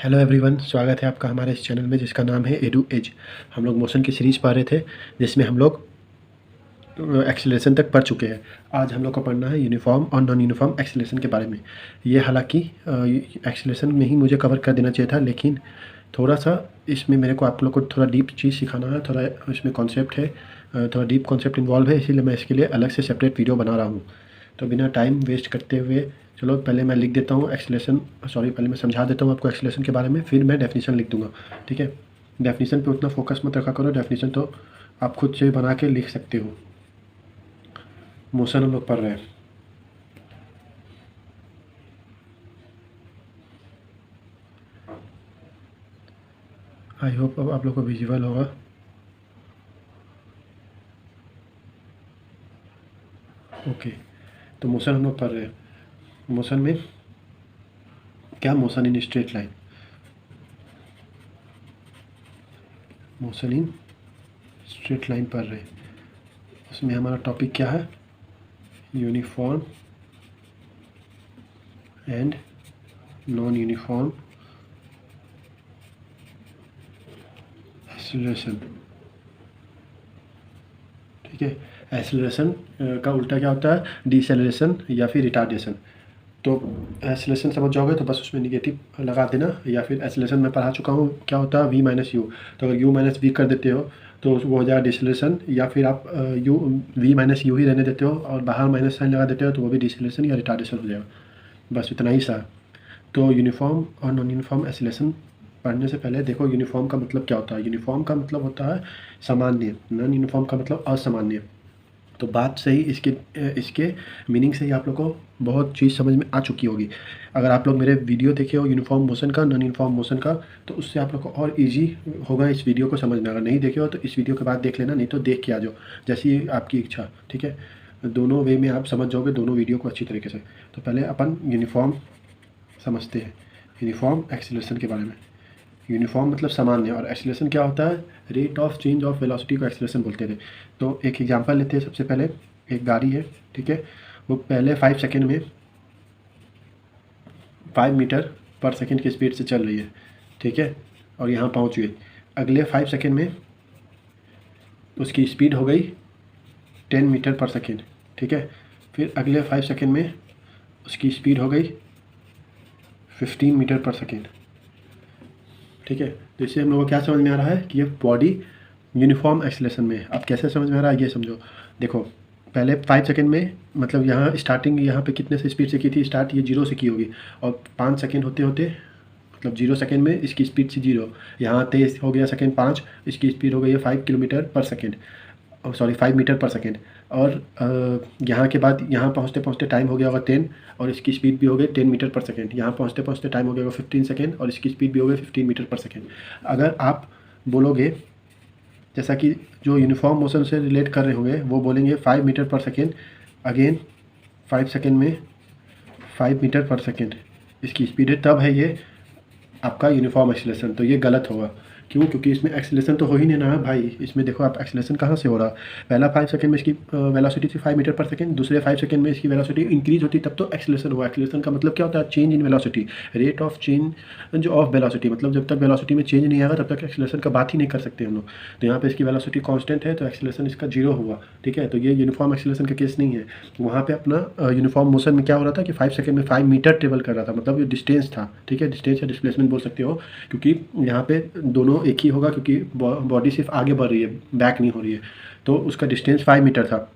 Hello everyone, स्वागत है आपका हमारे इस चैनल में जिसका नाम है एडू एज। हम लोग मोशन की सीरीज़ पढ़ रहे थे जिसमें हम लोग एक्सेलरेशन तक पढ़ चुके हैं। आज हम लोग को पढ़ना है यूनिफॉर्म और नॉन यूनिफॉर्म एक्सेलरेशन के बारे में। ये हालांकि एक्सेलरेशन में ही मुझे कवर कर देना चाहिए था, लेकिन थोड़ा सा इसमें मेरे को आप लोग को थोड़ा डीप चीज़ सिखाना है। थोड़ा इसमें कॉन्सेप्ट है, थोड़ा डीप कॉन्सेप्ट इन्वॉल्व है, इसीलिए मैं इसके लिए अलग से सेपरेट वीडियो बना रहा हूँ। तो बिना टाइम वेस्ट करते हुए चलो पहले मैं लिख देता हूँ पहले मैं समझा देता हूँ आपको एक्सेलरेशन के बारे में, फिर मैं डेफिनेशन लिख दूँगा। ठीक है, डेफिनेशन पे उतना फोकस मत रखा करो, डेफिनेशन तो आप खुद से बना के लिख सकते हो। मोशन हम लोग पढ़ रहे हैं। आई होप अब आप लोग को विजुअल होगा। ओके, तो मोशन हम लोग पढ़ रहे हैं। मोशन में क्या, motion in straight line, motion in straight line पढ़ रहे हैं। उसमें हमारा टॉपिक क्या है, uniform and non uniform acceleration. ठीक है, एक्सेलरेशन का उल्टा क्या होता है, डिसेलरेशन या फिर रिटार्डेशन। तो एक्सेलरेशन समझ जाओगे तो बस उसमें निगेटिव लगा देना, या फिर एक्सेलरेशन में पढ़ा चुका हूँ क्या होता है, v माइनस यू। तो अगर u माइनस वी कर देते हो तो वो हो जाएगा डिसेलरेशन, या फिर आप u v माइनस यू ही रहने देते हो और बाहर माइनस साइन लगा देते हो तो वो भी डिसेलरेशन या रिटार्डेशन हो जाएगा। बस इतना ही सा। तो यूनिफॉर्म और नॉन यूनिफॉर्म एक्सेलरेशन पढ़ने से पहले देखो यूनिफॉर्म का मतलब क्या होता है। यूनिफॉर्म का मतलब होता है सामान्य, नॉन यूनिफॉर्म का मतलब असामान्य। तो बात सही इसके इसके मीनिंग से ही आप लोग को बहुत चीज़ समझ में आ चुकी होगी। अगर आप लोग मेरे वीडियो देखे हो यूनिफॉर्म मोशन का, नॉन यूनिफॉर्म मोशन का, तो उससे आप लोग को और इजी होगा इस वीडियो को समझना। अगर नहीं देखे हो तो इस वीडियो के बाद देख लेना, नहीं तो देख के आ जाओ, जैसी आपकी इच्छा। ठीक है, दोनों वे में आप समझ जाओगे दोनों वीडियो को अच्छी तरीके से। तो पहले अपन यूनिफॉर्म समझते हैं, यूनिफॉर्म एक्सेलरेशन के बारे में। यूनिफॉर्म मतलब सामान्य, और एक्सेलरेशन क्या होता है, rate of change of velocity को एक्सेलरेशन बोलते थे। तो एक एग्जांपल लेते हैं। सबसे पहले एक गाड़ी है, ठीक है, वो पहले 5 सेकेंड में 5 मीटर पर सेकेंड की स्पीड से चल रही है, ठीक है, और यहाँ पहुँच गई। अगले 5 सेकेंड में उसकी स्पीड हो गई 10 मीटर पर सेकेंड, ठीक है। फिर अगले 5 सेकेंड में उसकी स्पीड हो गई 15 मीटर पर सेकेंड, ठीक है। तो इससे हम लोगों को क्या समझ में आ रहा है कि ये बॉडी यूनिफॉर्म एक्सेलरेशन में है। अब कैसे समझ में आ रहा है ये समझो। देखो पहले 5 सेकेंड में, मतलब यहाँ स्टार्टिंग यहाँ पे कितने से स्पीड से की थी स्टार्ट, ये 0 से की होगी, और 5 सेकेंड होते होते मतलब 0 सेकेंड में इसकी स्पीड से 0, यहाँ तेज हो गया सेकेंड 5, इसकी स्पीड हो गई है 5 किलोमीटर पर सेकेंड, सॉरी 5 मीटर पर सेकेंड। और यहाँ के बाद यहाँ पहुँचते पहुँचते टाइम हो गया होगा 10, और इसकी स्पीड भी हो गई 10 मीटर पर सेकेंड। यहाँ पहुँचते पहुँचते टाइम हो गया होगा 15 सेकेंड, और इसकी स्पीड भी हो गई 15 मीटर पर सेकेंड। अगर आप बोलोगे, जैसा कि जो यूनिफॉर्म मोशन से रिलेट कर रहे होंगे वो बोलेंगे 5 मीटर पर सेकेंड, अगेन 5 सेकेंड में 5 मीटर पर सेकेंड इसकी स्पीड है, तब है ये आपका यूनिफॉर्म एक्सेलरेशन। तो ये गलत होगा। क्यों? क्योंकि इसमें एक्सेलरेशन तो हो ही नहीं ना भाई। इसमें देखो आप एक्सेलरेशन कहाँ से हो रहा है। पहला 5 सेकंड में इसकी वेलोसिटी थी 5 मीटर पर सेकंड, दूसरे 5 सेकंड में इसकी वेलोसिटी इंक्रीज होती, तब तो एक्सेलरेशन हुआ। एक्सेलरेशन का मतलब क्या होता है, change in velocity, rate of change of velocity. मतलब जब तक वेलोसिटी में चेंज नहीं आएगा तब तक एक्सेलरेशन का बात ही नहीं कर सकते हम लोग। तो यहाँ पे इसकी वेलोसिटी कांस्टेंट है तो एक्सेलरेशन इसका 0 हुआ, ठीक है। तो ये यूनिफॉर्म एक्सेलरेशन का केस नहीं है। वहाँ पे अपना यूनिफॉर्म मोशन में क्या हो रहा था कि 5 सेकंड में 5 मीटर ट्रेवल कर रहा था, मतलब ये डिस्टेंस था, ठीक है। डिस्टेंस या डिस्प्लेसमेंट बोल सकते हो, क्योंकि यहाँ पे दोनों एक ही होगा, क्योंकि बॉडी सिर्फ आगे बढ़ रही है, बैक नहीं हो रही है। तो उसका डिस्टेंस 5 मीटर था,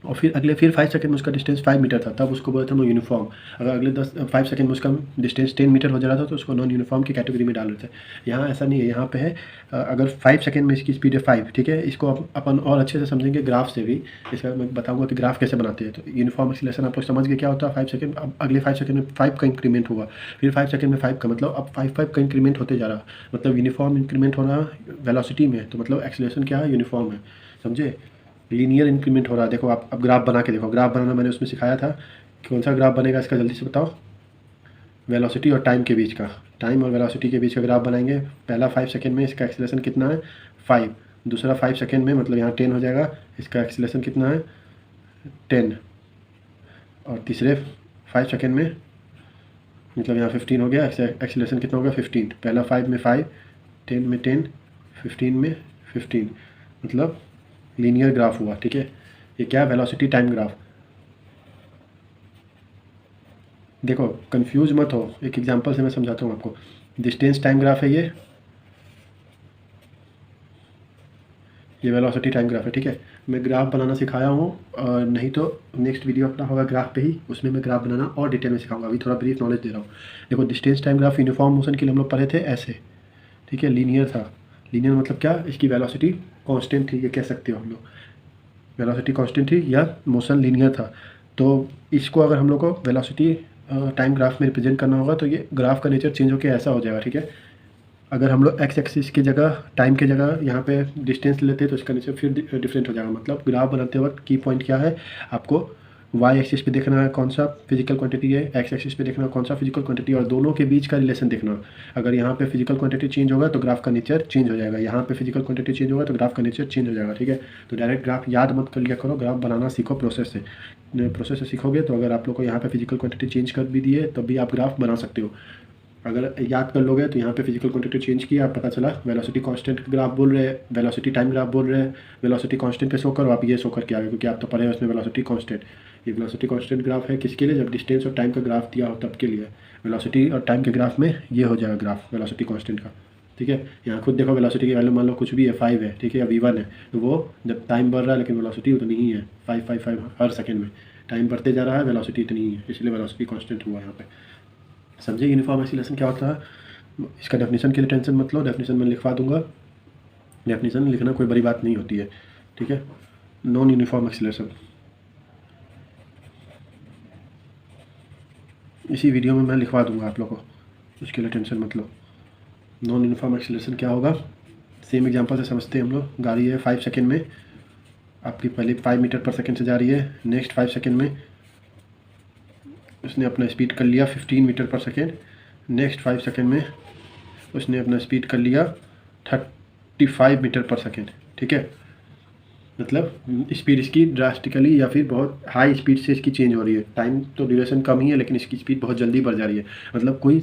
और फिर 5 सेकंड में उसका डिस्टेंस 5 मीटर था, तब उसको बोलते थे यूनिफॉर्म। अगर अगले 5 सेकंड में उसका डिस्टेंस 10 मीटर हो जा रहा था तो उसको नॉन यूनिफॉर्म की कैटेगरी में डाल रहे थे। यहाँ ऐसा नहीं है। यहाँ पे है अगर 5 सेकंड में इसकी स्पीड है 5, ठीक है। इसको अपन और अच्छे से समझेंगे ग्राफ से भी। इसका मैं बताऊंगा कि ग्राफ कैसे बनाते हैं। तो यूनिफॉर्म एक्सेलरेशन आप लोग समझ गए क्या होता है। 5 सेकंड, अब अगले 5 सेकंड में 5 का इंक्रीमेंट हुआ, फिर 5 सेकंड में 5 का, मतलब अब 5 का इंक्रीमेंट होते जा रहा, मतलब यूनिफॉर्म इंक्रीमेंट हो रहा वेलोसिटी में। तो मतलब एक्सेलरेशन क्या है, यूनिफॉर्म है, समझे। लीनियर इंक्रीमेंट हो रहा है। देखो आप अब ग्राफ बना के देखो, ग्राफ बनाना मैंने उसमें सिखाया था। कौन सा ग्राफ बनेगा इसका, जल्दी से बताओ। वेलोसिटी और टाइम के बीच का, टाइम और वेलोसिटी के बीच का ग्राफ बनाएंगे। पहला 5 सेकंड में इसका एक्सेलरेशन कितना है, 5। दूसरा 5 सेकंड में, मतलब यहाँ 10 हो जाएगा, इसका एक्सेलरेशन कितना है, 10। और तीसरे 5 सेकंड में मतलब यहाँ 15 हो गया, एक्सीलरेशन कितना हो गया 15, पहला 5 में 5, 10 में 10, 15 में 15, मतलब लीनियर ग्राफ हुआ। ठीक है, ये क्या वेलोसिटी टाइम ग्राफ। देखो कंफ्यूज मत हो, एक एग्जांपल से मैं समझाता हूँ आपको। डिस्टेंस टाइम ग्राफ है ये वेलोसिटी टाइम ग्राफ है। ठीक है, मैं ग्राफ बनाना सिखाया हूँ, नहीं तो नेक्स्ट वीडियो अपना होगा ग्राफ पे ही, उसमें मैं ग्राफ बनाना और डिटेल में सिखाऊंगा। अभी थोड़ा ब्रीफ नॉलेज दे रहा हूँ। देखो distance time graph uniform motion के लिए हम लोग पढ़े थे ऐसे। ठीक है, लीनियर था। लीनियर मतलब क्या, इसकी वेलोसिटी कांस्टेंट थी, ये कह सकते हो हम लोग, वेलोसिटी कांस्टेंट थी या मोशन लीनियर था। तो इसको अगर हम लोग को वेलोसिटी टाइम ग्राफ में रिप्रेजेंट करना होगा तो ये ग्राफ का नेचर चेंज होकर ऐसा हो जाएगा। ठीक है, अगर हम लोग एक्स एक्सिस की जगह, टाइम की जगह यहाँ पे डिस्टेंस लेते हैं तो इसका नेचर फिर डिफरेंट हो जाएगा। मतलब ग्राफ बनाते वक्त की पॉइंट क्या है, आपको वाई एक्सिस पे देखना है कौन सा फिजिकल क्वांटिटी है, एक्स एक्सिस पे देखना है कौन सा फिजिकल क्वांटिटी, और दोनों के बीच का रिलेशन देखना। अगर यहाँ पे फिजिकल क्वांटिटी चेंज होगा तो ग्राफ का नेचर चेंज हो जाएगा, यहाँ पे फिजिकल क्वांटिटी चेंज होगा तो ग्राफ का नेचर चेंज हो जाएगा। ठीक है, तो डायरेक्ट ग्राफ याद मत कर लिया करो, ग्राफ बनाना सीखो प्रोसेस से सीखोगे तो अगर आप लोग को यहाँ पे फिजिकल क्वांटिटी चेंज कर भी दिए तब भी आप ग्राफ बना सकते हो। अगर याद कर लोगे तो यहाँ पे फिजिकल क्वांटिटी चेंज किया, आप पता चला वेलोसिटी कांस्टेंट ग्राफ बोल रहे हैं, वेलोसिटी टाइम ग्राफ बोल रहे हैं, वेलोसिटी कांस्टेंट पे शो करो, आप ये शो करके आ गए क्योंकि आप तो पढ़े हो उसमें वेलोसिटी कांस्टेंट। ये वेलोसिटी कांस्टेंट ग्राफ है किसके लिए, जब डिस्टेंस और टाइम का ग्राफ दिया हो तब के लिए। वेलोसिटी और टाइम के ग्राफ में ये हो जाएगा ग्राफ वेलोसिटी कांस्टेंट का। ठीक है, यहाँ खुद देखो वेलोसिटी की वैल्यू मान लो कुछ भी है 5 है, ठीक है, या v1 है, तो वो जब टाइम बढ़ रहा है लेकिन वेलोसिटी उतनी ही है 555 हर सेकेंड में, टाइम बढ़ते जा रहा है वेलोसिटी इतनी ही है, इसलिए वेलोसिटी कांस्टेंट हुआ यहाँ पे। समझे यूनिफॉर्म एक्सीलरेशन क्या होता है। इसका डेफिनेशन के लिए टेंशन मत लो, डेफिनेशन मैं लिखवा दूंगा, डेफिनेशन लिखना कोई बड़ी बात नहीं होती है। ठीक है, नॉन यूनिफॉर्म एक्सीलरेशन इसी वीडियो में मैं लिखवा दूंगा आप लोगों को, उसके लिए टेंशन मत लो। नॉन यूनिफॉर्म एक्सीलरेशन क्या होगा, सेम एग्जांपल से समझते हैं हम लोग। गाड़ी है 5 सेकेंड में, आपकी पहले 5 मीटर पर सेकेंड से जा रही है, नेक्स्ट 5 सेकेंड में उसने अपना स्पीड कर लिया 15 मीटर पर सेकेंड, नेक्स्ट 5 सेकेंड में उसने अपना स्पीड कर लिया 35 मीटर पर सेकेंड। ठीक है, मतलब स्पीड इसकी ड्रास्टिकली या फिर बहुत हाई स्पीड से इसकी चेंज हो रही है। टाइम तो ड्यूरेशन कम ही है लेकिन इसकी स्पीड बहुत जल्दी बढ़ जा रही है। मतलब कोई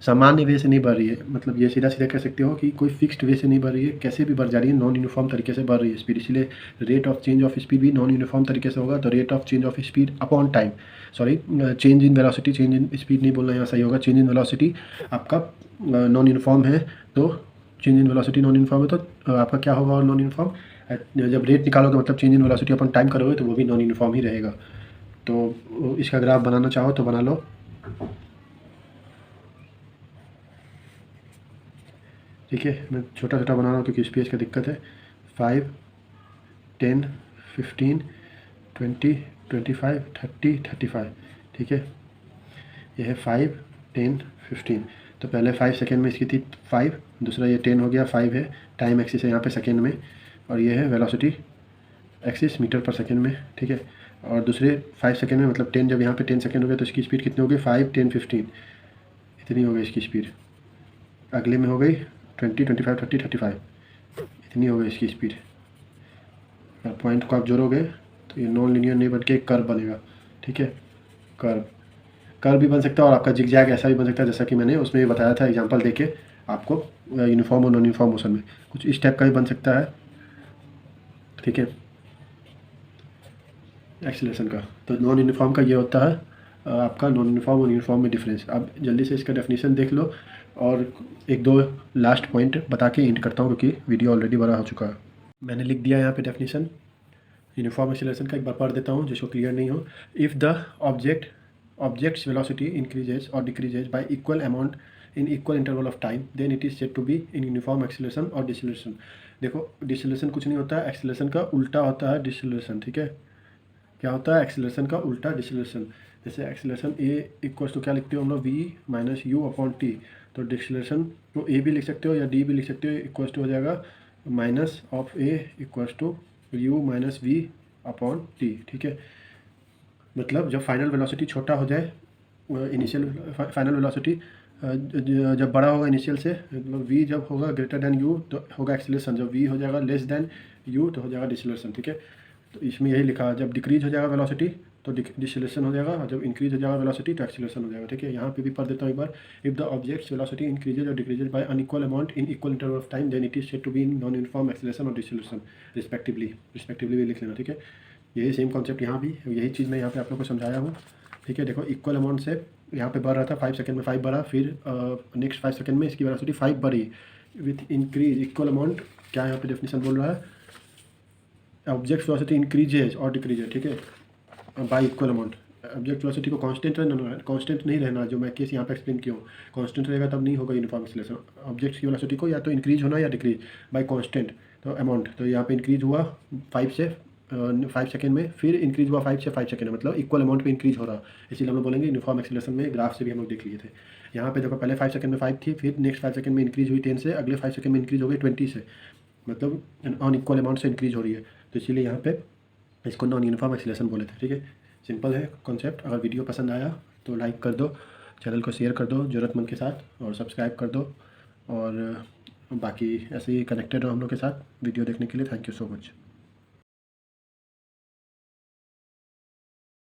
सामान्य वे से नहीं बढ़ रही है, मतलब ये सीधा सीधा कह सकते हो कि कोई फिक्स्ड वे से नहीं बढ़ रही है, कैसे भी बढ़ जा रही है, नॉन यूनिफॉर्म तरीके से बढ़ रही है स्पीड। इसलिए rate of change of speed भी नॉन यूनिफॉर्म तरीके से होगा। तो rate of change of speed upon time, sorry change in velocity, change in speed नहीं बोलना यहाँ सही होगा, चेंज इन वेलोसिटी आपका नॉन यूनिफॉर्म है, तो change in velocity non uniform है तो आपका क्या होगा और नॉन यूनिफॉर्म। जब रेट निकालोगे मतलब change in velocity upon time करोगे तो वो भी नॉन यूनिफॉर्म ही रहेगा। तो इसका ग्राफ बनाना चाहो तो बना लो। ठीक है, मैं छोटा छोटा बना रहा हूँ क्योंकि स्पेस का दिक्कत है। 5, 10, 15, 20, 25, 30, 35। ठीक है, ये है 5, 10, 15। तो पहले 5 सेकेंड में इसकी थी 5, दूसरा ये 10 हो गया, 5 है टाइम एक्सिस है यहाँ पे सेकेंड में, और ये है वेलोसिटी एक्सिस मीटर पर सेकेंड में। ठीक है, और दूसरे 5 सेकेंड में मतलब 10, जब यहाँ पे 10 सेकेंड हो गया तो इसकी स्पीड कितनी हो गई 5, 10, 15, इतनी हो गई इसकी स्पीड। अगले में हो गई 20, 25, 30, 35, इतनी हो गई इसकी स्पीड। पॉइंट को आप जोड़ोगे तो ये नॉन लीनियर नहीं बन के एक कर्व बनेगा। ठीक है, कर्व भी बन सकता है और आपका जिगजैग ऐसा भी बन सकता है, जैसा कि मैंने उसमें भी बताया था एग्जांपल देके आपको, यूनिफॉर्म और नॉन यूनिफॉर्म मोशन में कुछ इस टाइप का भी बन सकता है। ठीक है, एक्सीलरेशन का तो नॉन यूनिफॉर्म का ये होता है आपका नॉन यूनिफॉर्म और यूनिफॉर्म में डिफरेंस। अब जल्दी से इसका डेफिनेशन देख लो और एक दो लास्ट पॉइंट बता के एंड करता हूँ क्योंकि वीडियो ऑलरेडी बड़ा हो चुका है। मैंने लिख दिया यहाँ पे डेफिनेशन यूनिफॉर्म एक्सीलरेशन का, एक बार पढ़ देता हूँ जिसको क्लियर नहीं हो। If the object's velocity increases और decreases by equal amount in equal interval of time then it is said to be in uniform acceleration और डिसेलरेशन। देखो डिसेलरेशन कुछ नहीं होता है, एक्सीलरेशन का उल्टा होता है डिसेलरेशन। ठीक है, क्या होता है एक्सीलरेशन का उल्टा डिसेलरेशन। जैसे एक्सीलरेशन ए इक्वल्स टू क्या लिखते हो हम लोग v minus you upon T, तो डिसेलरेशन को ए भी लिख सकते हो या डी भी लिख सकते हो, इक्वल्स टू हो जाएगा minus of A equals to U minus V upon T. ठीक है, मतलब जब फाइनल वेलोसिटी छोटा हो जाए, इनिशियल फाइनल वेलोसिटी जब बड़ा होगा इनिशियल से, मतलब v जब होगा ग्रेटर देन u तो होगा एक्सीलरेशन, जब v हो जाएगा लेस देन u तो हो जाएगा डिसेलरेशन। ठीक है, तो इसमें यही लिखा है जब डिक्रीज हो जाएगा वेलोसिटी तो डिसेलेरेशन हो जाएगा, और जब इंक्रीज हो जाएगा वेलोसिटी तो एक्सीलरेशन हो जाएगा। ठीक है, यहाँ पे भी पढ़ देता हूँ एक बार। If the object's velocity increases और decreases by unequal amount in equal interval of time then it is said to be in non uniform acceleration और डिसेलेरेशन रिस्पेक्टिवली भी लिख लेना। ठीक है, यही सेम कॉन्सेप्ट यहाँ भी, यही चीज़ मैं यहाँ पे आप लोग को समझाया हूँ। ठीक है, देखो इक्वल अमाउंट से यहाँ पे बढ़ रहा था 5 सेकंड में 5 बढ़ा, फिर नेक्स्ट 5 सेकंड में इसकी वेलोसिटी 5 बढ़ी विथ इंक्रीज इक्वल अमाउंट। क्या यहाँ पे डेफिनेशन बोल रहा है, ऑब्जेक्ट वेलोसिटी इंक्रीजेज और डिक्रीजेज। ठीक है, by equal amount. Object velocity को कांस्टेंट नहीं रहना, जो मैं केस यहाँ पे एक्सप्लेन किया हूँ। कांस्टेंट रहेगा तब नहीं होगा यूनिफॉर्म एक्सीलरेशन। ऑब्जेक्ट की वेलोसिटी को या तो इंक्रीज होना या डिक्रीज बाय कांस्टेंट, तो अमाउंट। तो यहाँ पे इंक्रीज हुआ 5 सेकंड में, फिर इंक्रीज हुआ 5 से 5 सेकंड में, मतलब इक्वल अमाउंट पे इंक्रीज हो रहा। इसीलिए हम लोग बोलेंगे यूनिफॉर्म एक्सीलरेशन में ग्राफ से भी हम लोग देख लिए थे। यहाँ पे देखो पहले 5 सेकंड में 5 थी, फिर नेक्स्ट 5 सेकंड में इंक्रीज हुई 10 से, अगले 5 सेकंड में इंक्रीज हो गई 20 से, मतलब अन इक्वल अमाउंट से इंक्रीज हो रही है। तो इसीलिए यहाँ पे इसको नॉन यूनिफॉर्म एक्सीलरेशन बोले थे। ठीक है, सिंपल है कॉन्सेप्ट। अगर वीडियो पसंद आया तो लाइक कर दो, चैनल को शेयर कर दो ज़रूरतमंद के साथ, और सब्सक्राइब कर दो। और बाकी ऐसे ही कनेक्टेड रहो हम लोग के साथ वीडियो देखने के लिए। Thank you so much.